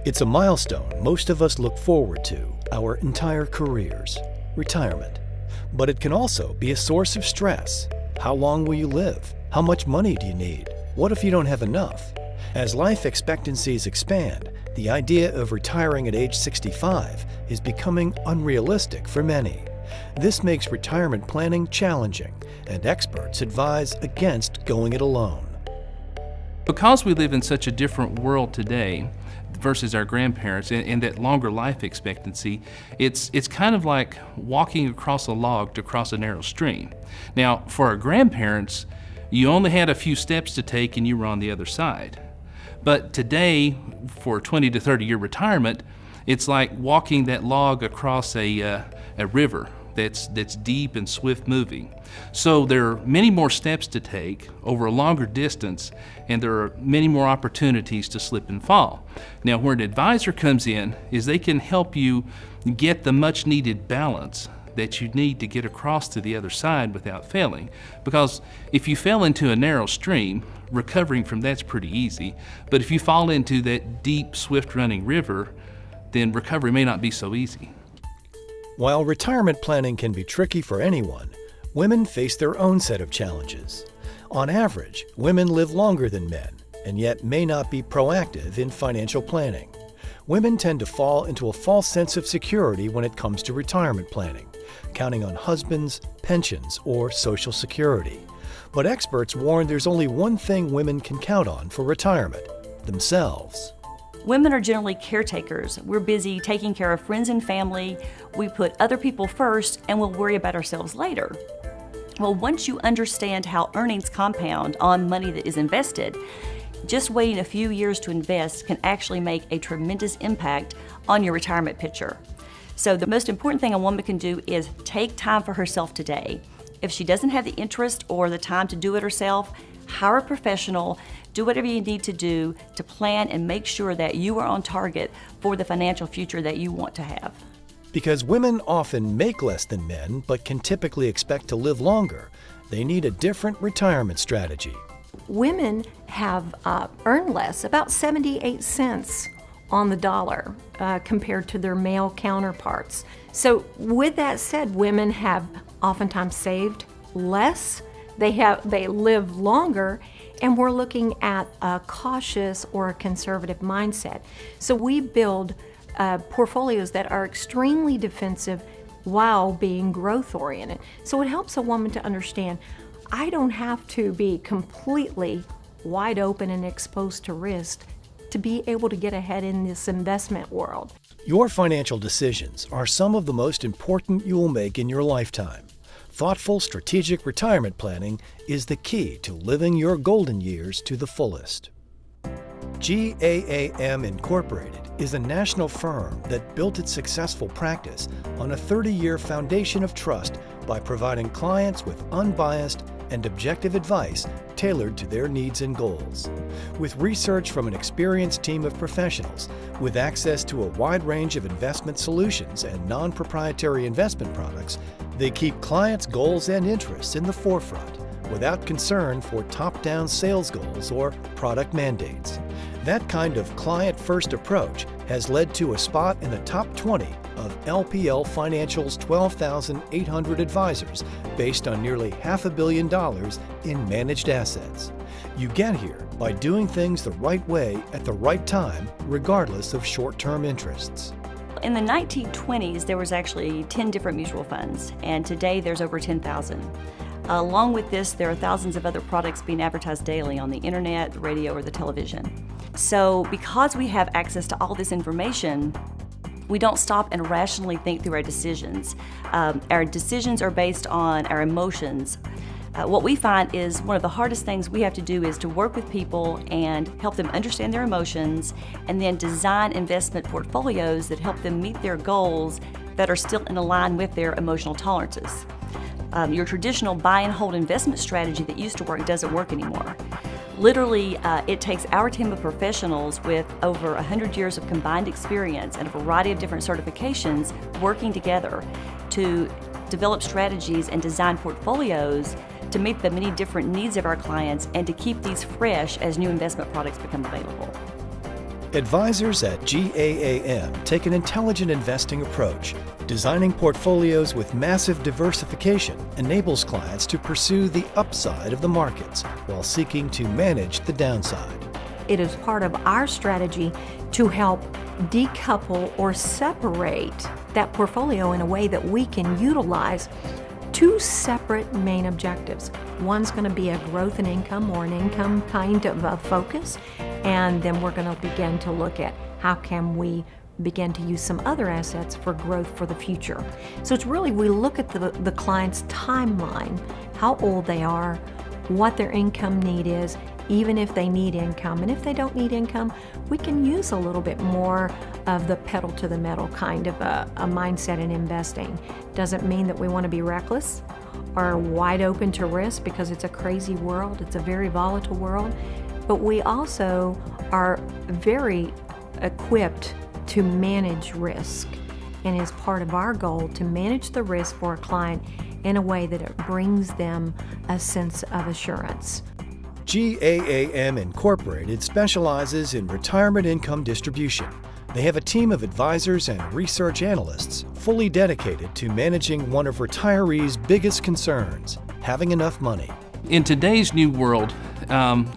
It's a milestone most of us look forward to our entire careers, retirement. But it can also be a source of stress. How long will you live? How much money do you need? What if you don't have enough? As life expectancies expand, the idea of retiring at age 65 is becoming unrealistic for many. This makes retirement planning challenging, and experts advise against going it alone. Because we live in such a different world today versus our grandparents and that longer life expectancy, it's kind of like walking across a log to cross a narrow stream. Now, for our grandparents, you only had a few steps to take and you were on the other side. But today, for 20 to 30 year retirement, it's like walking that log across a river that's deep and swift moving. So there are many more steps to take over a longer distance, and there are many more opportunities to slip and fall. Now, where an advisor comes in is they can help you get the much needed balance that you need to get across to the other side without failing. Because if you fell into a narrow stream, recovering from that's pretty easy. But if you fall into that deep, swift running river, then recovery may not be so easy. While retirement planning can be tricky for anyone, women face their own set of challenges. On average, women live longer than men, and yet may not be proactive in financial planning. Women tend to fall into a false sense of security when it comes to retirement planning, counting on husbands, pensions, or Social Security. But experts warn there's only one thing women can count on for retirement: themselves. Women are generally caretakers. We're busy taking care of friends and family. We put other people first, and we'll worry about ourselves later. Well, once you understand how earnings compound on money that is invested, just waiting a few years to invest can actually make a tremendous impact on your retirement picture. So the most important thing a woman can do is take time for herself today. If she doesn't have the interest or the time to do it herself, hire a professional, do whatever you need to do to plan and make sure that you are on target for the financial future that you want to have. Because women often make less than men but can typically expect to live longer, they need a different retirement strategy. Women have earned less, about 78 cents on the dollar compared to their male counterparts. So with that said, women have oftentimes saved less, they live longer, and we're looking at a cautious or a conservative mindset. So we build portfolios that are extremely defensive while being growth oriented. So it helps a woman to understand, I don't have to be completely wide open and exposed to risk to be able to get ahead in this investment world. Your financial decisions are some of the most important you will make in your lifetime. Thoughtful, strategic retirement planning is the key to living your golden years to the fullest. GAAM Incorporated is a national firm that built its successful practice on a 30-year foundation of trust by providing clients with unbiased and objective advice tailored to their needs and goals. With research from an experienced team of professionals, with access to a wide range of investment solutions and non-proprietary investment products, they keep clients' goals and interests in the forefront without concern for top-down sales goals or product mandates. That kind of client-first approach has led to a spot in the top 20 of LPL Financial's 12,800 advisors based on nearly $500 million in managed assets. You get here by doing things the right way at the right time, regardless of short-term interests. In the 1920s, there was actually 10 different mutual funds, and today there's over 10,000. Along with this, there are thousands of other products being advertised daily on the internet, the radio, or the television. So because we have access to all this information, we don't stop and rationally think through our decisions. Our decisions are based on our emotions. What we find is one of the hardest things we have to do is to work with people and help them understand their emotions, and then design investment portfolios that help them meet their goals that are still in line with their emotional tolerances. Your traditional buy and hold investment strategy that used to work doesn't work anymore. Literally, it takes our team of professionals with over 100 years of combined experience and a variety of different certifications working together to develop strategies and design portfolios to meet the many different needs of our clients and to keep these fresh as new investment products become available. Advisors at GAAM take an intelligent investing approach. Designing portfolios with massive diversification enables clients to pursue the upside of the markets while seeking to manage the downside. It is part of our strategy to help decouple or separate that portfolio in a way that we can utilize two separate main objectives. One's going to be a growth in income or an income kind of a focus, and then we're going to begin to look at how can we begin to use some other assets for growth for the future. So it's really, we look at the client's timeline, how old they are, what their income need is, even if they need income. And if they don't need income, we can use a little bit more of the pedal to the metal kind of a mindset in investing. Doesn't mean that we want to be reckless or wide open to risk, because it's a crazy world, it's a very volatile world, but we also are very equipped to manage risk, and is part of our goal to manage the risk for a client in a way that it brings them a sense of assurance. GAAM Incorporated specializes in retirement income distribution. They have a team of advisors and research analysts fully dedicated to managing one of retirees' biggest concerns, having enough money. In today's new world,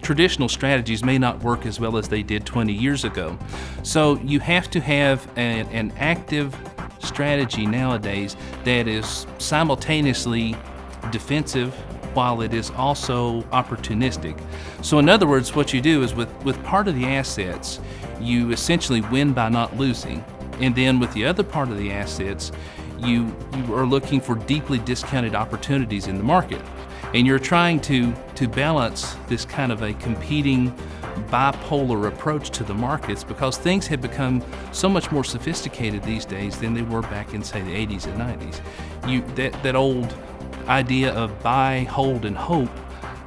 traditional strategies may not work as well as they did 20 years ago. So you have to have an active strategy nowadays that is simultaneously defensive while it is also opportunistic. So in other words, what you do is with part of the assets, you essentially win by not losing. And then with the other part of the assets, you are looking for deeply discounted opportunities in the market. And you're trying to balance this kind of a competing bipolar approach to the markets, because things have become so much more sophisticated these days than they were back in, say, the 80s and 90s. That old idea of buy, hold, and hope,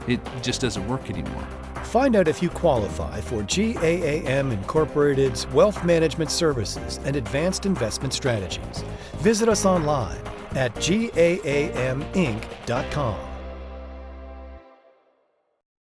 it just doesn't work anymore. Find out if you qualify for GAAM Incorporated's wealth management services and advanced investment strategies. Visit us online at gaaminc.com.